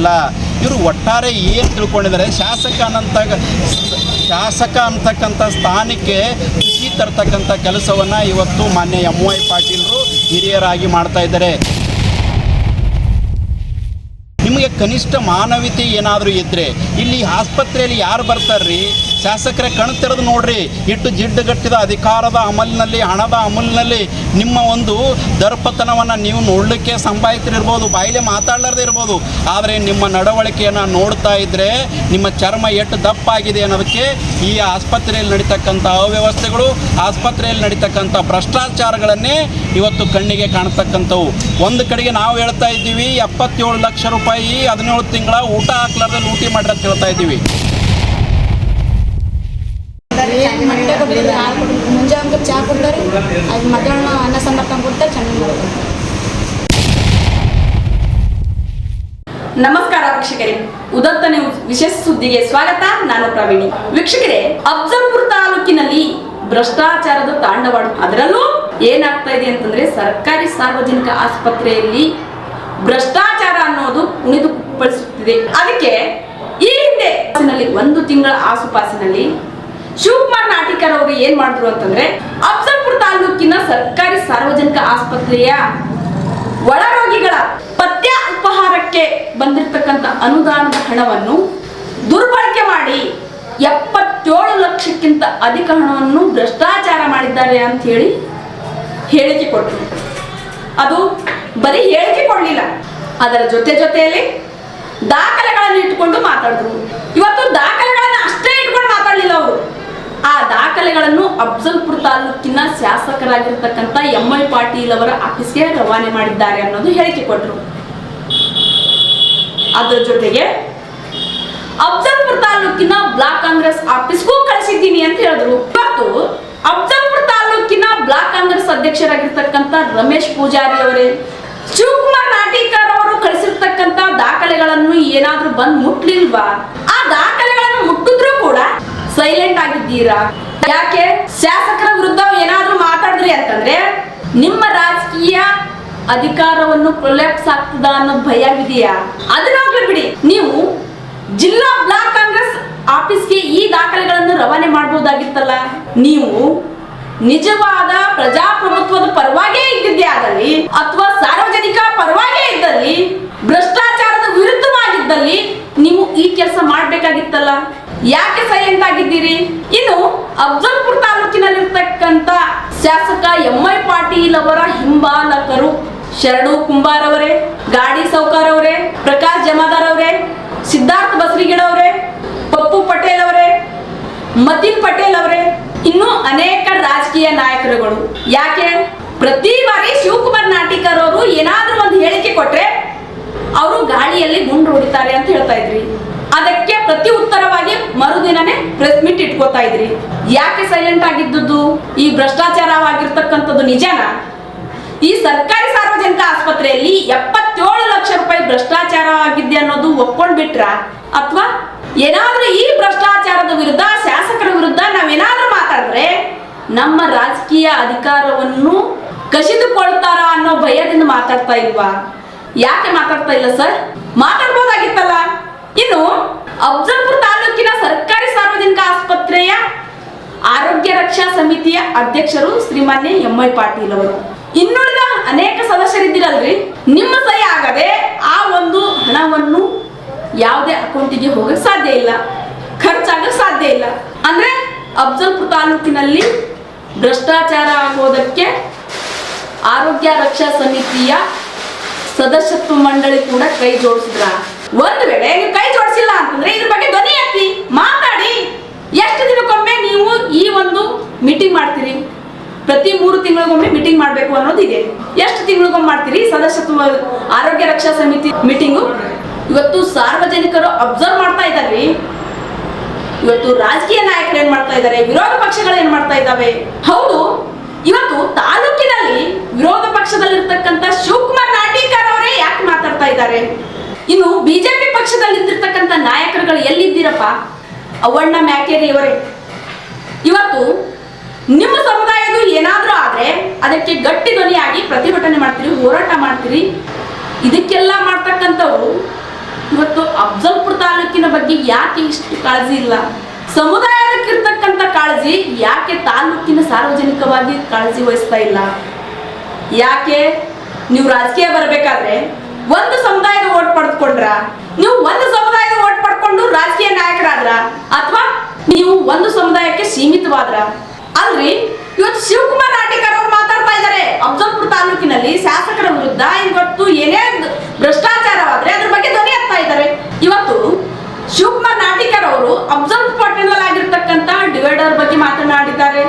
ಇಲ್ಲ. ಇವರು ಒಟ್ಟಾರೆ ಏನು ತಿಳ್ಕೊಂಡಿದ್ದಾರೆ, ಶಾಸಕ ಅಂತಕ್ಕಂಥ ಸ್ಥಾನಕ್ಕೆ ಖುಷಿ ತರ್ತಕ್ಕಂಥ ಕೆಲಸವನ್ನು ಇವತ್ತು ಮಾನ್ಯ MY ಪಾಟೀಲರು ಹಿರಿಯರಾಗಿ ಮಾಡ್ತಾ ಇದ್ದಾರೆ. ನಿಮಗೆ ಕನಿಷ್ಠ ಮಾನವೀಯತೆ ಏನಾದರೂ ಇದ್ದರೆ ಇಲ್ಲಿ ಆಸ್ಪತ್ರೆಯಲ್ಲಿ ಯಾರು ಬರ್ತಾರ್ರಿ? ಶಾಸಕರ ಕಣ್ ತೆರೆದು ನೋಡ್ರಿ. ಇಟ್ಟು ಜಿಡ್ಡುಗಟ್ಟಿದ ಅಧಿಕಾರದ ಅಮಲಿನಲ್ಲಿ, ಹಣದ ಅಮಲಿನಲ್ಲಿ ನಿಮ್ಮ ಒಂದು ದರ್ಪತನವನ್ನು ನೀವು ನೋಡಲಿಕ್ಕೆ ಸಂಭಾಯಿತಿರ್ಬೋದು, ಬಾಯಿಲೆ ಮಾತಾಡಲಾರ್ದೇ ಇರ್ಬೋದು. ಆದರೆ ನಿಮ್ಮ ನಡವಳಿಕೆಯನ್ನು ನೋಡ್ತಾ ಇದ್ದರೆ ನಿಮ್ಮ ಚರ್ಮ ಎಷ್ಟು ದಪ್ಪಾಗಿದೆ ಅನ್ನೋದಕ್ಕೆ ಈ ಆಸ್ಪತ್ರೆಯಲ್ಲಿ ನಡೀತಕ್ಕಂಥ ಅವ್ಯವಸ್ಥೆಗಳು, ಆಸ್ಪತ್ರೆಯಲ್ಲಿ ನಡೀತಕ್ಕಂಥ ಭ್ರಷ್ಟಾಚಾರಗಳನ್ನೇ ಇವತ್ತು ಕಣ್ಣಿಗೆ ಕಾಣ್ತಕ್ಕಂಥವು. ಒಂದು ಕಡೆಗೆ ನಾವು ಹೇಳ್ತಾ ಇದ್ದೀವಿ 77 ಲಕ್ಷ ರೂಪಾಯಿ 17 ತಿಂಗಳ ಊಟ ಹಾಕ್ಲಾರ್ದೆ ಲೂಟಿ ಮಾಡ್ರಿ ಅಂತ ಹೇಳ್ತಾ ಇದ್ದೀವಿ. ಮುಂಜಾನೆ ಚಹಾ ಕೊಡ್ತಾರೆ, ಅದು ಮಧ್ಯಾಹ್ನ ಅನ್ನ ಸಾಂಬಾರು ಕೊಡ್ತಾರೆ, ಚೆನ್ನಾಗಿ ಮಾಡ್ತಾರೆ. ನಮಸ್ಕಾರ ವೀಕ್ಷಕರೇ, ಉದತ್ತ ನ್ಯೂಸ್ ವಿಶೇಷ ಸುದ್ದಿಗೆ ಸ್ವಾಗತ. ನಾನು ಪ್ರವೀಣಿ. ವೀಕ್ಷಕರೇ, ಅಫ್ಜಲ್ಪುರ ತಾಲೂಕಿನಲ್ಲಿ ಭ್ರಷ್ಟಾಚಾರದ ತಾಂಡವಾಡ. ಅದರಲ್ಲೂ ಏನಾಗ್ತಾ ಇದೆ ಅಂತಂದ್ರೆ, ಸರ್ಕಾರಿ ಸಾರ್ವಜನಿಕ ಆಸ್ಪತ್ರೆಯಲ್ಲಿ ಭ್ರಷ್ಟಾಚಾರ ಅನ್ನೋದು ಕುಣಿದು ಕುಪ್ಪಳಿಸುತ್ತಿದೆ. ಅದಕ್ಕೆ ಈ ಹಿಂದೆ 1 ತಿಂಗಳ ಆಸುಪಾಸಿನಲ್ಲಿ ಶಿವಕುಮಾರ್ ನಾಟಿಕರ್ ಅವರು ಏನ್ ಮಾಡಿದ್ರು ಅಂತಂದ್ರೆ, ಅಫ್ಜಲ್ಪುರ ತಾಲೂಕಿನ ಸರ್ಕಾರಿ ಸಾರ್ವಜನಿಕ ಆಸ್ಪತ್ರೆಯ ಒಳರೋಗಿಗಳ ಪಥ್ಯ ಉಪಹಾರಕ್ಕೆ ಬಂದಿರತಕ್ಕಂತ ಅನುದಾನದ ಹಣವನ್ನು ದುರ್ಬಳಕೆ ಮಾಡಿ 77 ಲಕ್ಷಕ್ಕಿಂತ ಅಧಿಕ ಹಣವನ್ನು ಭ್ರಷ್ಟಾಚಾರ ಮಾಡಿದ್ದಾರೆ ಅಂತ ಹೇಳಿ ಹೇಳಿಕೆ ಕೊಟ್ಟರು. ಅದು ಬರೀ ಹೇಳಿಕೆ ಕೊಡಲಿಲ್ಲ, ಅದರ ಜೊತೆಯಲ್ಲಿ ದಾಖಲೆಗಳನ್ನು ಇಟ್ಟುಕೊಂಡು ಮಾತಾಡಿದ್ರು. ಇವತ್ತು ದಾಖಲೆಗಳನ್ನ ಅಷ್ಟೇ ಇಟ್ಕೊಂಡು ಮಾತಾಡಲಿಲ್ಲ ಅವರು. ಆ ದಾಖಲೆಗಳನ್ನು ಅಫ್ಜಲ್ಪುರ ತಾಲೂಕಿನ ಶಾಸಕರಾಗಿರ್ತಕ್ಕಂಥ MY ಪಾಟೀಲ್ ಅವರ ಆಫೀಸ್ಗೆ ರವಾನೆ ಮಾಡಿದ್ದಾರೆ ಅನ್ನೋದು ಹೇಳಿಕೆ ಕೊಟ್ಟರು. ಅದರ ಜೊತೆಗೆ ಅಫ್ಜಲ್ಪುರ ತಾಲೂಕಿನ ಬ್ಲಾಕ್ ಕಾಂಗ್ರೆಸ್ ಆಫೀಸ್ಗೂ ಕಳಿಸಿದ್ದೀನಿ ಅಂತ ಹೇಳಿದ್ರು. ಇವತ್ತು ಅಫ್ಜಲ್ಪುರ ತಾಲೂಕಿನ ಬ್ಲಾಕ್ ಕಾಂಗ್ರೆಸ್ ಅಧ್ಯಕ್ಷರಾಗಿರ್ತಕ್ಕಂಥ ರಮೇಶ್ ಪೂಜಾರಿ ಅವರೇ, ಶಿವಕುಮಾರ್ ನಾಟಿಕರ್ ಅವರು ಕಳಿಸಿರ್ತಕ್ಕಂಥ ದಾಖಲೆಗಳನ್ನು ಏನಾದ್ರೂ ಬಂದ್ ಮುಟ್ಲಿಲ್ವಾ? ಆ ದಾಖಲೆಗಳನ್ನು ಮುಟ್ಟಿದ್ರು ಕೂಡ ಸೈಲೆಂಟ್ ಆಗಿದ್ದೀರಾ ಯಾಕೆ? ಶಾಸಕರ ವಿರುದ್ಧ ಏನಾದ್ರೂ ಮಾತಾಡಿದ್ರಿ ಅಂತಂದ್ರೆ ನಿಮ್ಮ ರಾಜಕೀಯ ಅಧಿಕಾರವನ್ನು ಕೊಲ್ಯಾಪ್ಸ್ ಆಗ್ತದ ಅನ್ನೋ ಭಯವಿದೆಯಾ? ಅದನ್ನ ಬಿಡಿ, ನೀವು ಜಿಲ್ಲಾ ಬ್ಲಾಕ್ ಕಾಂಗ್ರೆಸ್ ಆಫೀಸ್ಗೆ ಈ ದಾಖಲೆಗಳನ್ನು ರವಾನೆ ಮಾಡಬಹುದಾಗಿತ್ತಲ್ಲ. ನೀವು ನಿಜವಾದ ಪ್ರಜಾಪ್ರಭುತ್ವದ ಪರವಾಗೇ ಇದ್ದಿದ್ದೇ ಆದಲ್ಲಿ, ಅಥವಾ ಸಾರ್ವಜನಿಕ ಪರವಾಗೇ ಇದ್ದಲ್ಲಿ, ಭ್ರಷ್ಟಾಚಾರದ ವಿರುದ್ಧವಾಗಿದ್ದಲ್ಲಿ ನೀವು ಈ ಕೆಲಸ ಮಾಡ್ಬೇಕಾಗಿತ್ತಲ್ಲ. ಯಾಕೆ ಸೈಲೆಂಟ್ ಆಗಿದ್ದೀರಿ? ಇನ್ನು ಅಫ್ಜಲ್ಪುರ ತಾಲೂಕಿನಲ್ಲಿರ್ತಕ್ಕಂಥ ಶಾಸಕ MY ಪಾಟೀಲ್ ಅವರ ಹಿಂಬಾಲಕರು ಶರಣು ಕುಂಬಾರ್ ಅವರೇ, ಗಾಡಿ ಸೌಕಾರ್ ಅವರೇ, ಪ್ರಕಾಶ್ ಜಮಾದಾರ್ ಅವರೇ, ಸಿದ್ಧಾರ್ಥ ಬಸ್ರಿಗಿಡ ಅವರೇ, ಪಪ್ಪು ಪಟೇಲ್ ಅವರೇ, ಮತಿನ್ ಪಟೇಲ್ ಅವರೇ, ಇನ್ನು ಅನೇಕ ರಾಜಕೀಯ ನಾಯಕರುಗಳು. ಯಾಕೆ ಪ್ರತಿ ಬಾರಿ ಶಿವಕುಮಾರ್ ನಾಟಿಕರ್ ಅವರು ಏನಾದ್ರೂ ಒಂದು ಹೇಳಿಕೆ ಕೊಟ್ರೆ ಅವರು ಗಾಳಿಯಲ್ಲಿ ಗುಂಡು ಹೊಡಿತಾರೆ ಅಂತ ಹೇಳ್ತಾ ಇದ್ರಿ. ಅದಕ್ಕೆ ಪ್ರತಿ ಉತ್ತರವಾಗಿ ಮರುದಿನನೇ ಪ್ರೆಸ್ ಮೀಟ್ ಇಟ್ಕೋತಾ ಇದ್ರಿ. ಯಾಕೆ ಸೈಲೆಂಟ್ ಆಗಿದ್ದು? ಈ ಭ್ರಷ್ಟಾಚಾರವಾಗಿರ್ತಕ್ಕಂಥದ್ದು ನಿಜನಾ? ಈ ಸರ್ಕಾರಿ ಸಾರ್ವಜನಿಕ ಆಸ್ಪತ್ರೆಯಲ್ಲಿ 77 ಲಕ್ಷ ರೂಪಾಯಿ ಭ್ರಷ್ಟಾಚಾರ ಆಗಿದ್ದೆ ಅನ್ನೋದು ಒಪ್ಕೊಂಡ್ಬಿಟ್ರ? ಅಥವಾ ಏನಾದ್ರೂ ಈ ಭ್ರಷ್ಟಾಚಾರದ ವಿರುದ್ಧ, ಶಾಸಕರ ವಿರುದ್ಧ ನಾವೇನಾದ್ರೂ ಮಾತಾಡಿದ್ರೆ ನಮ್ಮ ರಾಜಕೀಯ ಅಧಿಕಾರವನ್ನು ಕಸಿದುಕೊಳ್ತಾರ ಅನ್ನೋ ಭಯದಿಂದ ಮಾತಾಡ್ತಾ ಇಲ್ವಾ? ಯಾಕೆ ಮಾತಾಡ್ತಾ ಇಲ್ಲ ಸರ್? ಮಾತಾಡ್ಬೋದಾಗಿತ್ತಲ್ಲ. ಇನ್ನು ಅಫ್ಜಲ್ಪುರ ತಾಲೂಕಿನ ಸರ್ಕಾರಿ ಸಾರ್ವಜನಿಕ ಆಸ್ಪತ್ರೆಯ ಆರೋಗ್ಯ ರಕ್ಷಾ ಸಮಿತಿಯ ಅಧ್ಯಕ್ಷರು ಶ್ರೀಮಾನ್ಯ MY ಪಾಟೀಲ್ ಅವರು, ಇನ್ನುಳಿದ ಅನೇಕ ಸದಸ್ಯರಿದ್ದೀರಲ್ರಿ, ನಿಮ್ಮ ಸಹಿ ಆಗದೆ ಆ ಒಂದು ಹಣವನ್ನು ಯಾವುದೇ ಅಕೌಂಟಿಗೆ ಹೋಗಕ್ಕೆ ಸಾಧ್ಯ ಇಲ್ಲ, ಖರ್ಚಾಗಕ್ಕೆ ಸಾಧ್ಯ ಇಲ್ಲ. ಅಂದ್ರೆ ಅಫ್ಜಲ್ಪುರ ತಾಲೂಕಿನಲ್ಲಿ ಭ್ರಷ್ಟಾಚಾರ ಆಗೋದಕ್ಕೆ ಆರೋಗ್ಯ ರಕ್ಷಾ ಸಮಿತಿಯ ಸದಸ್ಯತ್ವ ಮಂಡಳಿ ಕೂಡ ಕೈ ಜೋಡಿಸಿದ್ರ? ಒಂದು ವೇಳೆ ನೀವು ಕೈ ಜೋಡಿಸಿಲ್ಲ ಅಂತಂದ್ರೆ ಇದ್ರ ಬಗ್ಗೆ ಧ್ವನಿ ಎತ್ತಿ ಮಾತಾಡಿ. ಎಷ್ಟು ದಿನಕ್ಕೊಮ್ಮೆ ನೀವು ಈ ಒಂದು ಮೀಟಿಂಗ್ ಮಾಡ್ತೀರಿ? ಪ್ರತಿ 3 ತಿಂಗಳಿಗೊಮ್ಮೆ ಮೀಟಿಂಗ್ ಮಾಡಬೇಕು ಅನ್ನೋದಿದೆ. ಎಷ್ಟು ತಿಂಗಳಿಗೊಮ್ಮೆ ಮಾಡ್ತೀರಿ ಸದಸ್ಯತ್ವ ಆರೋಗ್ಯ ರಕ್ಷಾ ಸಮಿತಿ ಮೀಟಿಂಗು? ಇವತ್ತು ಸಾರ್ವಜನಿಕರು ಅಬ್ಸರ್ವ್ ಮಾಡ್ತಾ ಇದ್ದಾರೆ. ಇವತ್ತು ರಾಜಕೀಯ ನಾಯಕರು ಏನ್ ಮಾಡ್ತಾ ಇದ್ದಾರೆ, ವಿರೋಧ ಪಕ್ಷಗಳು ಏನ್ ಮಾಡ್ತಾ ಇದ್ದಾವೆ. ಹೌದು, ಇವತ್ತು ತಾಲೂಕಿನಲ್ಲಿ ವಿರೋಧ ಪಕ್ಷದಲ್ಲಿರ್ತಕ್ಕಂಥ ಶಿವಕುಮಾರ್ ನಾಟಿಕರ್ ಅವರೇ ಯಾಕೆ ಮಾತಾಡ್ತಾ ಇದ್ದಾರೆ? ಇನ್ನು ಬಿಜೆಪಿ ಪಕ್ಷದಲ್ಲಿರ್ತಕ್ಕಂಥ ನಾಯಕರುಗಳು ಎಲ್ಲಿದ್ದೀರಪ್ಪ? ಅವಣ್ಣ ಮ್ಯಾಕೇರಿ ಅವರೇ, ಇವತ್ತು ನಿಮ್ಮ ಸಮುದಾಯದ ಏನಾದ್ರೂ ಆದ್ರೆ ಅದಕ್ಕೆ ಗಟ್ಟಿ ಧ್ವನಿಯಾಗಿ ಪ್ರತಿಭಟನೆ ಮಾಡ್ತೀರಿ, ಹೋರಾಟ ಮಾಡ್ತೀರಿ. ಇದಕ್ಕೆಲ್ಲ ಮಾಡ್ತಕ್ಕಂಥವ್ರು ಇವತ್ತು ಅಫ್ಜಲ್ಪುರ ತಾಲೂಕಿನ ಬಗ್ಗೆ ಯಾಕೆ ಇಷ್ಟು ಕಾಳಜಿ ಇಲ್ಲ? ಸಮುದಾಯಕ್ಕಿರ್ತಕ್ಕಂಥ ಕಾಳಜಿ ಯಾಕೆ ತಾಲೂಕಿನ ಸಾರ್ವಜನಿಕವಾಗಿ ಕಾಳಜಿ ವಹಿಸ್ತಾ ಇಲ್ಲ? ಯಾಕೆ ನೀವು ರಾಜಕೀಯ ಬರಬೇಕಾದ್ರೆ ಒಂದು ಸಮುದಾಯದ ಓಟ್ ಪಡೆದುಕೊಂಡ್ರ? ನೀವು ಒಂದು ಸಮುದಾಯದ ಓಟ್ ಪಡ್ಕೊಂಡು ರಾಜಕೀಯ ನಾಯಕರಾದ್ರ ಅಥವಾ ನೀವು ಒಂದು ಸಮುದಾಯಕ್ಕೆ ಸೀಮಿತವಾದ್ರ? ಅಲ್ರಿ, ಇವತ್ತು ಶಿವಕುಮಾರ್ ನಾಟಿಕರ್ ಅವರು ಮಾತಾಡ್ತಾ ಇದ್ದಾರೆ ಅಫ್ಜಲ್ಪುರ ತಾಲೂಕಿನಲ್ಲಿ ಶಾಸಕರ ವಿರುದ್ಧ ಇವತ್ತು ಏನೇ ಭ್ರಷ್ಟಾಚಾರವಾದ್ರೆ ಅದ್ರ ಬಗ್ಗೆ ಧ್ವನಿ ಎತ್ತಾ ಇದ್ದಾರೆ. ಇವತ್ತು ಶಿವಕುಮಾರ್ ನಾಟಿಕರ್ ಅವರು ಅಫ್ಜಲ್ಪುರ ಪಟ್ಟಣದಲ್ಲಿ ಆಗಿರ್ತಕ್ಕಂಥ ಡಿವೈಡರ್ ಬಗ್ಗೆ ಮಾತನಾಡಿದ್ದಾರೆ,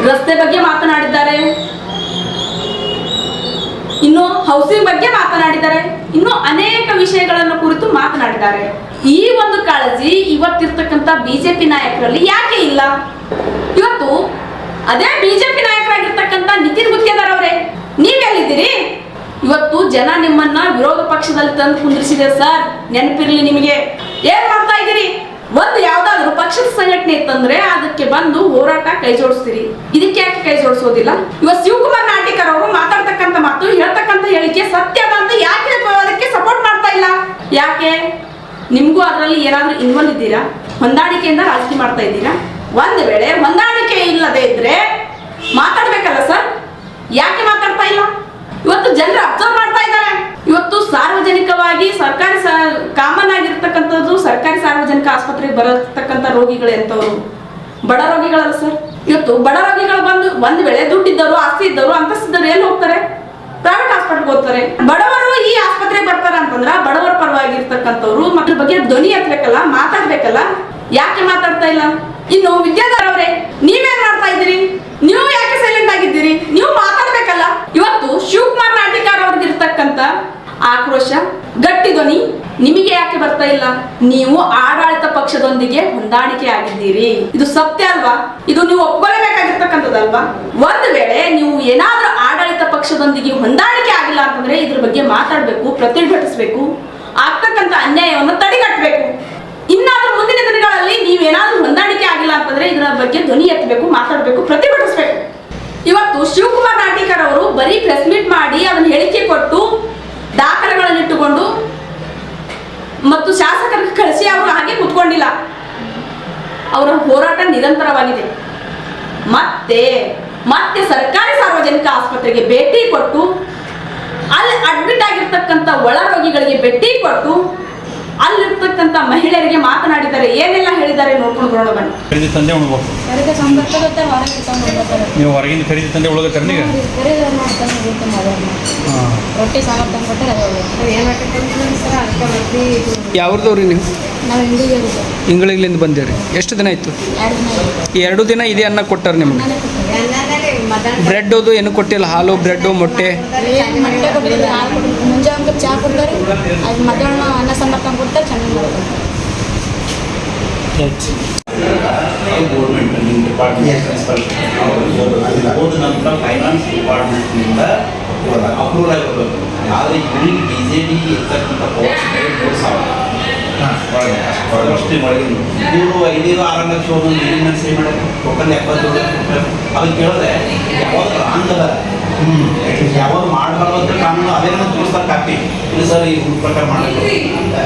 ರಸ್ತೆ ಬಗ್ಗೆ ಮಾತನಾಡಿದ್ದಾರೆ, ಇನ್ನು ಹೌಸಿಂಗ್ ಬಗ್ಗೆ ಮಾತನಾಡಿದ್ದಾರೆ, ಇನ್ನು ಅನೇಕ ವಿಷಯಗಳನ್ನು ಕುರಿತು ಮಾತನಾಡಿದ್ದಾರೆ. ಈ ಒಂದು ಕಾಳಜಿ ಇವತ್ತಿರ್ತಕ್ಕಂಥ ಬಿಜೆಪಿ ನಾಯಕರಲ್ಲಿ ಯಾಕೆ ಇಲ್ಲ? ಇವತ್ತು ಅದೇ ಬಿಜೆಪಿ ನಾಯಕರಾಗಿರ್ತಕ್ಕಂಥ ನಿತಿನ್ ಗುತ್ತೇದಾರ್ ಅವರೇ, ನೀವೆಲ್ಲಿದ್ದೀರಿ? ಇವತ್ತು ಜನ ನಿಮ್ಮನ್ನ ವಿರೋಧ ಪಕ್ಷದಲ್ಲಿ ತಂದು ಕುಂದಿರಿಸಿದೆ ಸರ್, ನೆನಪಿರ್ಲಿ ನಿಮಗೆ. ಏನ್ ಮಾಡ್ತಾ ಇದ್ದೀರಿ? ಒಂದು ಯಾವ್ದಾದ್ರು ಪಕ್ಷದ ಸಂಘಟನೆ ಇತ್ತಂದ್ರೆ ಅದಕ್ಕೆ ಬಂದು ಹೋರಾಟ ಕೈ ಜೋಡಿಸ್ತೀರಿ. ಇದಕ್ಕೆ ಯಾಕೆ ಕೈ ಜೋಡಿಸೋದಿಲ್ಲ? ಇವತ್ತು ಶಿವಕುಮಾರ್ ನಾಟಿಕರ್ ಅವರು ಮಾತಾಡ್ತಕ್ಕಂಥ ಮಾತು, ಹೇಳ್ತಕ್ಕಂಥ ಹೇಳಿಕೆ ಸತ್ಯದ ಅಂತ ಯಾಕೆ ಅದಕ್ಕೆ ಸಪೋರ್ಟ್ ಮಾಡ್ತಾ ಇಲ್ಲ? ಯಾಕೆ? ನಿಮ್ಗೂ ಅದರಲ್ಲಿ ಏನಾದ್ರೂ ಇನ್ವಾಲ್ವ್ ಇದ್ದೀರಾ? ಹೊಂದಾಣಿಕೆಯಿಂದ ರಾಜಕೀಯ ಮಾಡ್ತಾ ಇದ್ದೀರಾ? ಒಂದು ವೇಳೆ ಹೊಂದಾಣಿಕೆ ಇಲ್ಲದೆ ಇದ್ರೆ ಮಾತಾಡ್ಬೇಕಲ್ಲ ಸರ್, ಯಾಕೆ ಮಾತಾಡ್ತಾ ಇಲ್ಲ? ಇವತ್ತು ಜನರು ಅಬ್ಸರ್ವ್ ಮಾಡ್ತಾ ಇದ್ದಾರೆ. ಇವತ್ತು ಸಾರ್ವಜನಿಕವಾಗಿ ಸರ್ಕಾರಿ ಕಾಮನ್ ಆಗಿರ್ತಕ್ಕಂಥದ್ದು ಸರ್ಕಾರಿ ಸಾರ್ವಜನಿಕ ಆಸ್ಪತ್ರೆಗೆ ಬರತಕ್ಕಂಥ ರೋಗಿಗಳು ಎಂತವ್ರು? ಬಡ ರೋಗಿಗಳಲ್ಲ ಸರ್. ಇವತ್ತು ಬಡ ರೋಗಿಗಳು ಬಂದು ಒಂದ್ ವೇಳೆ ದುಡ್ಡಿದ್ದವರು, ಆಸ್ತಿ ಇದ್ದವರು, ಅಂತಸ್ತಿದ್ದವರು ಎಲ್ಲಿ ಹೋಗ್ತಾರೆ? ಪ್ರೈವೇಟ್ ಹಾಸ್ಪಿಟಲ್ಗೆ ಹೋಗ್ತಾರೆ. ಬಡವರು ಈ ಆಸ್ಪತ್ರೆಗೆ ಬರ್ತಾರೆ ಅಂತಂದ್ರ ಬಡವರ ಪರವಾಗಿರ್ತಕ್ಕಂಥವ್ರು ಮಕ್ಕಳ ಬಗ್ಗೆ ಧ್ವನಿ ಎತ್ತಬೇಕಲ್ಲ, ಮಾತಾಡ್ಬೇಕಲ್ಲ. ಯಾಕೆ ಮಾತಾಡ್ತಾ ಇಲ್ಲ? ಇನ್ನು ವಿದ್ಯಾಧರ್ ಅವರೇ, ನೀವೇನ್ ಮಾಡ್ತಾ ಇದ್ದೀರಿ? ನೀವು ಯಾಕೆ ಸೈಲೆಂಟ್ ಆಗಿದ್ದೀರಿ? ನೀವು ಮಾತಾಡ್ಬೇಕಲ್ಲ. ಇವತ್ತು ಶಿವಕುಮಾರ್ ನಾಟಿಕರ್ ಅವ್ರದ್ದಿರ್ತಕ್ಕಂಥ ಆಕ್ರೋಶ, ಗಟ್ಟಿ ಧ್ವನಿ ನಿಮಗೆ ಯಾಕೆ ಬರ್ತಾ ಇಲ್ಲ? ನೀವು ಆಡಳಿತ ಪಕ್ಷದೊಂದಿಗೆ ಹೊಂದಾಣಿಕೆ ಆಗಿದ್ದೀರಿ, ಇದು ಸತ್ಯ ಅಲ್ವಾ? ಇದು ನೀವು ಒಪ್ಕೊಳ್ಳೇಬೇಕಾಗಿರ್ತಕ್ಕಂಥದ್ದಲ್ವಾ? ಒಂದು ವೇಳೆ ನೀವು ಏನಾದ್ರೂ ಆಡಳಿತ ಪಕ್ಷದೊಂದಿಗೆ ಹೊಂದಾಣಿಕೆ ಆಗಿಲ್ಲ ಅಂತಂದ್ರೆ ಇದ್ರ ಬಗ್ಗೆ ಮಾತಾಡ್ಬೇಕು, ಪ್ರತಿಭಟಿಸಬೇಕು, ಆಗ್ತಕ್ಕಂಥ ಅನ್ಯಾಯವನ್ನು ತಡೆಗಟ್ಟಬೇಕು. ಇನ್ನಾದ್ರೂ ಮುಂದಿನ ದಿನಗಳಲ್ಲಿ ನೀವೇನಾದ್ರೂ ಹೊಂದಾಣಿಕೆ ಆಗಿಲ್ಲ ಅಂತಂದ್ರೆ ಇದರ ಬಗ್ಗೆ ಧ್ವನಿ ಎತ್ತಬೇಕು, ಮಾತಾಡಬೇಕು, ಪ್ರತಿಭಟಿಸಬೇಕು. ಇವತ್ತು ಶಿವಕುಮಾರ್ ನಾಟಿಕರ್ ಅವರು ಬರೀ ಪ್ರೆಸ್ ಮೀಟ್ ಮಾಡಿ ಅದನ್ನ ಹೇಳಿಕೆ ಕೊಟ್ಟು ದಾಖಲೆಗಳನ್ನು ಇಟ್ಟುಕೊಂಡು ಮತ್ತು ಶಾಸಕರಿಗೆ ಕಳಿಸಿ ಅವರು ಹಾಗೆ ಕೂತ್ಕೊಂಡಿಲ್ಲ. ಅವರ ಹೋರಾಟ ನಿರಂತರವಾಗಿದೆ. ಮತ್ತೆ ಸರ್ಕಾರಿ ಸಾರ್ವಜನಿಕ ಆಸ್ಪತ್ರೆಗೆ ಭೇಟಿ ಕೊಟ್ಟು ಅಲ್ಲಿ ಅಡ್ಮಿಟ್ ಆಗಿರ್ತಕ್ಕಂಥ ಒಳ ರೋಗಿಗಳಿಗೆ ಭೇಟಿ ಕೊಟ್ಟು ಅಲ್ಲಿರ್ತಕ್ಕಂಥ ಮಹಿಳೆಯರಿಗೆ ಮಾತನಾಡಿದ್ದಾರೆ. ಏನೆಲ್ಲ ಹೇಳಿದ್ದಾರೆ ನೋಡ್ಕೊಂಡು ಬರೋಣ ಬನ್ನಿ. ಖರೀದಿ ತಂದೆ ಉಣ್ಬೇಕು. ನೀವು ಹೊರಗಿಂದ ಖರೀದಿ ತಂದೆ ಉಳ್ಕೋತಾರೆ ಈಗ? ರೊಟ್ಟಿ ಸಾಂಬಾರು ತಂದ್ಕೊಟ್ಟಾರೆ. ಯಾವ್ದವ್ರಿ ನೀವು? ನಾವು ಇಂಡಿಗೆ ಇಂಗಳಿಗ್ಲಿಂದ ಬಂದಿರಿ. ಎಷ್ಟು ದಿನ ಆಯಿತು? 2 ದಿನ. ಈ 2 ದಿನ ಇದೇ ಅನ್ನ ಕೊಟ್ಟಾರೆ ನಿಮಗೆ? ಬ್ರೆಡ್ ಅದು ಏನು ಕೊಟ್ಟಿಲ್ಲ? ಹಾಲು, ಬ್ರೆಡ್ಡು, ಮೊಟ್ಟೆ? ಮೊಟ್ಟೆ ಕೊಟ್ಟಿಲ್ಲ, ಹಾಲು ಕೊಟ್ಟಿಲ್ಲ. ಮುಂಜಾನೆ ಚಹಾ ಕೊಡ್ತಾರೆ, ಅದು ಮಧ್ಯಾಹ್ನ ಅನ್ನ ಸಾಂಬಾರು ತಂದ್ಕೊಡ್ತಾರೆ, ಚೆನ್ನಾಗಿ ಮಾಡ್ತಾರೆ. ಹೋದ ನಂತರ ಫೈನಾನ್ಸ್ ಡಿಪಾರ್ಟ್ಮೆಂಟ್ನಿಂದ ಅಪ್ರೂವಲ್ ಆಗಿರಬೇಕು. ಆದರೆ ಇಲ್ಲಿ ಬಿ ಜೆ ಪಿ ಇರ್ತಕ್ಕಂಥ ಪೋಸ್ಟ್ 3,000 ಅಷ್ಟೇ ಒಳಗಿನ ಇವರು 5-6 ಲಕ್ಷ ಒಂದು ನೀರಿನ ಸೇವೆ ಮಾಡೋದು ಟೋಟಲ್ 70 ಲಕ್ಷ ಕೊಟ್ಟರು. ಅದು ಕೇಳಿದ್ರೆ ಯಾವಾಗ ರಾಂಗ್ ಅದ, ಯಾವಾಗ ಮಾಡಬಾರ್ದು ಅಂತ ಕಾನೂನು ಅದೇನೋ ತೋರಿಸ್ತಾರೆ ಕಾಪಿ. ಇಲ್ಲ ಸರ್ ಈ ರೂಲ್ ಪ್ರಕಾರ ಮಾಡಬೇಕು ಅಂತ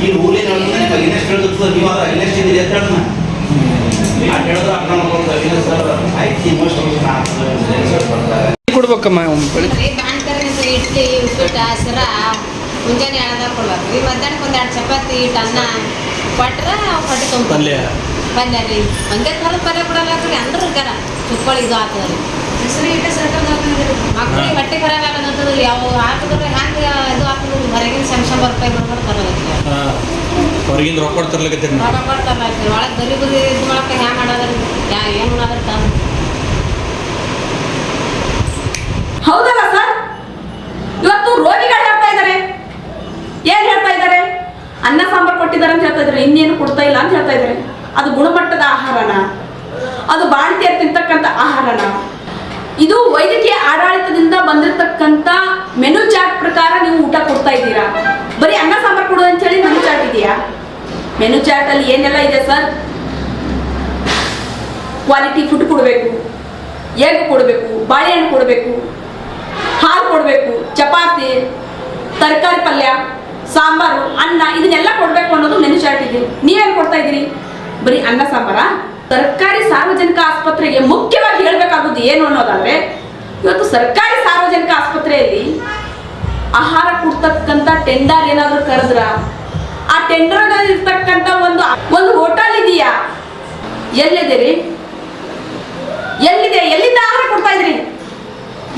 ಈ ರೂಲ್ ಏನು ಹೇಳಿದ್ರೆ ನಿಮ್ಗೆ ಅಗೇನೆಸ್ಟ್ ಹೇಳಿದ್ರೆ ನೀವು ಅದ್ರ ಅಗೇನೆಸ್ಟ್ ಇದೀರಿ ಅಂತ ಹೇಳೋಣ. ಆ ಹೇಳಿದ್ರೆ ಅರ್ಥ ಮಾಡ್ಕೊಳ್ತಾರೆ. ಇಲ್ಲ ಸರ್ ಐತಿ ಇಮೋಷನ್ ಆಗ್ತದೆ ಕೊಡ್ಬೇಕಮ್ಮ. ಇಡ್ಲಿ, ಉಪ್ಪಿಟ್ಟು, ಹಸಿರ ಮುಂಜಾನೆ ಎಳ್ದಾಗ ಕೊಡ್ಬೇಕು ರೀ. ಮಧ್ಯಾಹ್ನಕ್ಕೆ ಒಂದು 2 ಚಪಾತಿ, ಇಟ್ಟು ಅನ್ನ ಕೊಟ್ರೆ ಹೊಟ್ಟೆ ತುಂಬ ಪಲ್ಯ ರೀ. ಹಂಗೆ ಥರದ ಪಲ್ಯ ಕೊಡಲ್ಲ ರೀ. ಅಂದ್ರೆ ಗರ ಚುಕ್ಕಳಿ ಇದು ಆಗ್ತದೆ ರೀ. ಮಕ್ಕಳಿಗೆ ಹೊಟ್ಟೆ ಖರಾಬ್ ಆಗೋದಂತದ್ದು ಯಾವ ಹಾಕಿದ್ರೆ ಹ್ಯಾಂಗೆ ಇದು ಆಗ್ತದೆ. ಹೊರಗಿನ ₹100 ಬರ್ಬೋದು ತರೋದಕ್ಕೆ ಹೊರಗಿಂದ ರೊಕ್ಕ ಕೊಡ್ತಿರ್ಲಿಕ್ಕೆ ರೊಕ್ಕ ಕೊಡ್ತಾರ. ಒಳಗೆ ಗರೀಬ್ ಇದು ಮಾಡಕ್ಕೆ ಹ್ಯಾಂಗೆ ಮಾಡೋದ್ರಿ? ಏನು ಮಾಡೋದ್ರ ತಾನು? ಹೌದಲ್ಲ ಸರ್? ಇವತ್ತು ರೋಗಿಗಳು ಹೇಳ್ತಾ ಇದ್ದಾರೆ, ಏನ್ ಹೇಳ್ತಾ ಇದ್ದಾರೆ? ಅನ್ನ ಸಾಂಬಾರು ಕೊಟ್ಟಿದ್ದಾರೆ ಅಂತ ಹೇಳ್ತಾ ಇದ್ದಾರೆ, ಇನ್ನೇನು ಕೊಡ್ತಾ ಇಲ್ಲ ಅಂತ ಹೇಳ್ತಾ ಇದ್ದಾರೆ. ಅದು ಗುಣಮಟ್ಟದ ಆಹಾರನ? ಅದು ಬಾಣತಿಯರು ತಿಂತಕ್ಕಂಥ ಆಹಾರನ? ಇದು ವೈದ್ಯಕೀಯ ಆಡಳಿತದಿಂದ ಬಂದಿರತಕ್ಕಂಥ ಮೆನು ಚಾರ್ಟ್ ಪ್ರಕಾರ ನೀವು ಊಟ ಕೊಡ್ತಾ ಇದ್ದೀರಾ? ಬರೀ ಅನ್ನ ಸಾಂಬಾರು ಕೊಡು ಅಂತ ಹೇಳಿ ಮೆನು ಚಾರ್ಟ್ ಇದೆಯಾ? ಮೆನು ಚಾರ್ಟ್ ಅಲ್ಲಿ ಏನೆಲ್ಲ ಇದೆ ಸರ್? ಕ್ವಾಲಿಟಿ ಫುಡ್ ಕೊಡಬೇಕು, ಎಗ್ ಕೊಡಬೇಕು, ಬಾಳೆಹಣ್ಣು ಕೊಡಬೇಕು, ಹಾಲು ಕೊಡಬೇಕು, ಚಪಾತಿ, ತರಕಾರಿ ಪಲ್ಯ, ಸಾಂಬಾರು, ಅನ್ನ ಇದನ್ನೆಲ್ಲ ಕೊಡ್ಬೇಕು ಅನ್ನೋದು ಮೆನು ಇದೆ. ನೀವೇನ್ ಕೊಡ್ತಾ ಇದ್ದೀರಿ? ಬರೀ ಅನ್ನ ಸಾಂಬಾರ? ಸರ್ಕಾರಿ ಸಾರ್ವಜನಿಕ ಆಸ್ಪತ್ರೆಗೆ ಮುಖ್ಯವಾಗಿ ಹೇಳ್ಬೇಕಾಗುದು ಏನು ಅನ್ನೋದಾದ್ರೆ, ಇವತ್ತು ಸರ್ಕಾರಿ ಸಾರ್ವಜನಿಕ ಆಸ್ಪತ್ರೆಯಲ್ಲಿ ಆಹಾರ ಕೊಡ್ತಕ್ಕಂಥ ಟೆಂಡರ್ ಏನಾದ್ರು ಕರೆದ್ರ ಆ ಟೆಂಡರ್ ಇರ್ತಕ್ಕಂಥ ಒಂದು ಹೋಟೆಲ್ ಇದೆಯಾ? ಎಲ್ಲಿದೆ ರೀ? ಎಲ್ಲಿಂದ ಆಹಾರ ಕೊಡ್ತಾ ಇದ್ರಿ?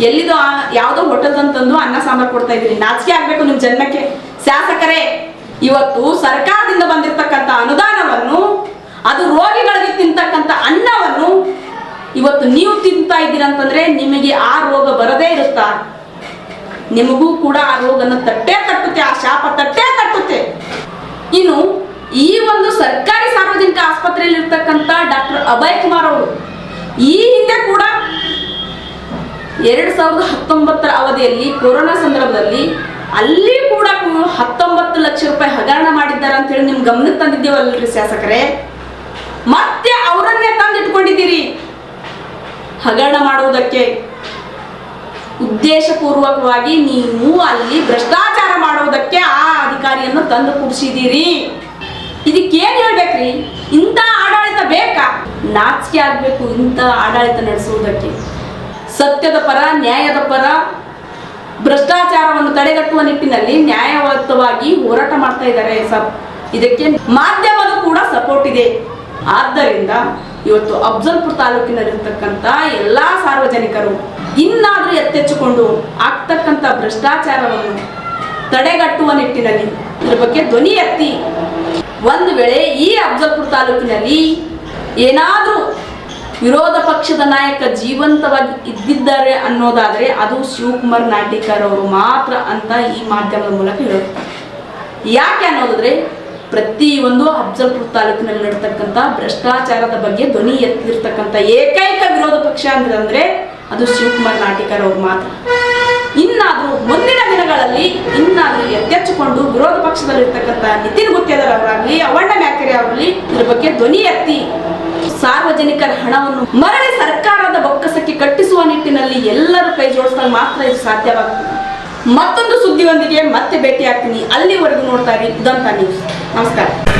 ಎಲ್ಲಿದೋ ಯಾವುದೋ ಹೋಟೆಲ್ ಅಂತಂದು ಅನ್ನ ಸಾಂಬಾರ್ ಕೊಡ್ತಾ ಇದ್ರಿ. ನಾಚಿಕೆ ಆಗ್ಬೇಕು ನಿಮ್ ಜನ್ಮಕ್ಕೆ. ಶಾಸಕರೇ, ಇವತ್ತು ಸರ್ಕಾರದಿಂದ ಬಂದಿರತಕ್ಕಂಥ ಅನುದಾನವನ್ನು, ಅದು ರೋಗಿಗಳಿಗೆ ತಿಂತಕ್ಕಂಥ ಅನ್ನವನ್ನು ಇವತ್ತು ನೀವು ತಿಂತಾ ಇದ್ದೀರಂತಂದ್ರೆ ನಿಮಗೆ ಆ ರೋಗ ಬರದೇ ಇರುತ್ತಾ? ನಿಮಗೂ ಕೂಡ ಆ ರೋಗನ ತಟ್ಟುತ್ತೆ, ಆ ಶಾಪ ತಟ್ಟುತ್ತೆ. ಇನ್ನು ಈ ಒಂದು ಸರ್ಕಾರಿ ಸಾರ್ವಜನಿಕ ಆಸ್ಪತ್ರೆಯಲ್ಲಿ ಇರ್ತಕ್ಕಂಥ ಡಾಕ್ಟರ್ ಅಭಯ್ ಕುಮಾರ್ ಅವರು ಈ ಹಿಂದೆ ಕೂಡ 2019 ಅವಧಿಯಲ್ಲಿ ಕೊರೋನಾ ಸಂದರ್ಭದಲ್ಲಿ ಅಲ್ಲಿ ಕೂಡ 19 ಲಕ್ಷ ರೂಪಾಯಿ ಹಗರಣ ಮಾಡಿದ್ದಾರೆ ಅಂತ ಹೇಳಿ ನಿಮ್ ಗಮನಕ್ಕೆ ತಂದಿದ್ದೇವಲ್ರಿ ಶಾಸಕರೇ? ಮತ್ತೆ ಅವರನ್ನೇ ತಂದಿಟ್ಕೊಂಡಿದ್ದೀರಿ ಹಗರಣ ಮಾಡುವುದಕ್ಕೆ. ಉದ್ದೇಶಪೂರ್ವಕವಾಗಿ ನೀವು ಅಲ್ಲಿ ಭ್ರಷ್ಟಾಚಾರ ಮಾಡುವುದಕ್ಕೆ ಆ ಅಧಿಕಾರಿಯನ್ನು ತಂದು ಕೂಡಿಸಿದ್ದೀರಿ. ಇದಕ್ಕೇನ್ ಹೇಳ್ಬೇಕ್ರಿ? ಇಂಥ ಆಡಳಿತ ಬೇಕಾ? ನಾಚಿಕೆ ಆಗ್ಬೇಕು ಇಂಥ ಆಡಳಿತ ನಡೆಸುವುದಕ್ಕೆ. ಸತ್ಯದ ಪರ, ನ್ಯಾಯದ ಪರ, ಭ್ರಷ್ಟಾಚಾರವನ್ನು ತಡೆಗಟ್ಟುವ ನಿಟ್ಟಿನಲ್ಲಿ ನ್ಯಾಯಯುತವಾಗಿ ಹೋರಾಟ ಮಾಡ್ತಾ ಇದ್ದಾರೆ. ಇದಕ್ಕೆ ಮಾಧ್ಯಮದ ಕೂಡ ಸಪೋರ್ಟ್ ಇದೆ. ಆದ್ದರಿಂದ ಇವತ್ತು ಅಫ್ಜಲ್ಪುರ ತಾಲೂಕಿನಲ್ಲಿರ್ತಕ್ಕಂಥ ಎಲ್ಲಾ ಸಾರ್ವಜನಿಕರು ಇನ್ನಾದ್ರೂ ಎತ್ತೆಚ್ಚಿಕೊಂಡು ಆಗ್ತಕ್ಕಂಥ ಭ್ರಷ್ಟಾಚಾರವನ್ನು ತಡೆಗಟ್ಟುವ ನಿಟ್ಟಿನಲ್ಲಿ ಇದ್ರ ಬಗ್ಗೆ ಧ್ವನಿ ಎತ್ತಿ, ಒಂದು ವೇಳೆ ಈ ಅಫ್ಜಲ್ಪುರ ತಾಲೂಕಿನಲ್ಲಿ ಏನಾದ್ರೂ ವಿರೋಧ ಪಕ್ಷದ ನಾಯಕ ಜೀವಂತವಾಗಿ ಇದ್ದಿದ್ದಾರೆ ಅನ್ನೋದಾದ್ರೆ ಅದು ಶಿವಕುಮಾರ್ ನಾಟಿಕರ್ ಅವರು ಮಾತ್ರ ಅಂತ ಈ ಮಾಧ್ಯಮದ ಮೂಲಕ ಹೇಳೋದು. ಯಾಕೆ ಅನ್ನೋದಾದ್ರೆ ಪ್ರತಿಯೊಂದು ಅಫ್ಜಲ್ಪುರ ತಾಲೂಕಿನಲ್ಲಿ ನಡೀತಕ್ಕಂಥ ಭ್ರಷ್ಟಾಚಾರದ ಬಗ್ಗೆ ಧ್ವನಿ ಎತ್ತಿರ್ತಕ್ಕಂಥ ಏಕೈಕ ವಿರೋಧ ಪಕ್ಷ ಅಂದ್ರೆ ಅದು ಶಿವಕುಮಾರ್ ನಾಟಿಕರ್ ಅವರು ಮಾತ್ರ. ಇನ್ನಾದ್ರೂ ಮುಂದಿನ ದಿನಗಳಲ್ಲಿ ಎತ್ತೆಚ್ಚಿಕೊಂಡು ವಿರೋಧ ಪಕ್ಷದಲ್ಲಿರ್ತಕ್ಕಂಥ ನಿತಿನ್ ಗುತ್ತೇದಾರ್ ಅವರಾಗ್ಲಿ, ಅವಣ್ಣ ಮ್ಯಾಕೆರೆ ಅವರಾಗ್ಲಿ ಇದ್ರ ಬಗ್ಗೆ ಧ್ವನಿ ಎತ್ತಿ ಸಾರ್ವಜನಿಕರ ಹಣವನ್ನು ಮರಳಿ ಸರ್ಕಾರದ ಬೊಕ್ಕಸಕ್ಕೆ ಕಟ್ಟಿಸುವ ನಿಟ್ಟಿನಲ್ಲಿ ಎಲ್ಲರೂ ಕೈ ಜೋಡಿಸಿದಾಗ ಮಾತ್ರ ಇದು ಸಾಧ್ಯವಾಗ್ತದೆ. ಮತ್ತೊಂದು ಸುದ್ದಿಯೊಂದಿಗೆ ಮತ್ತೆ ಭೇಟಿ ಆಗ್ತೀನಿ. ಅಲ್ಲಿವರೆಗೂ ನೋಡ್ತಾ ಇರಿ ಉದಂತ ನ್ಯೂಸ್. ನಮಸ್ಕಾರ.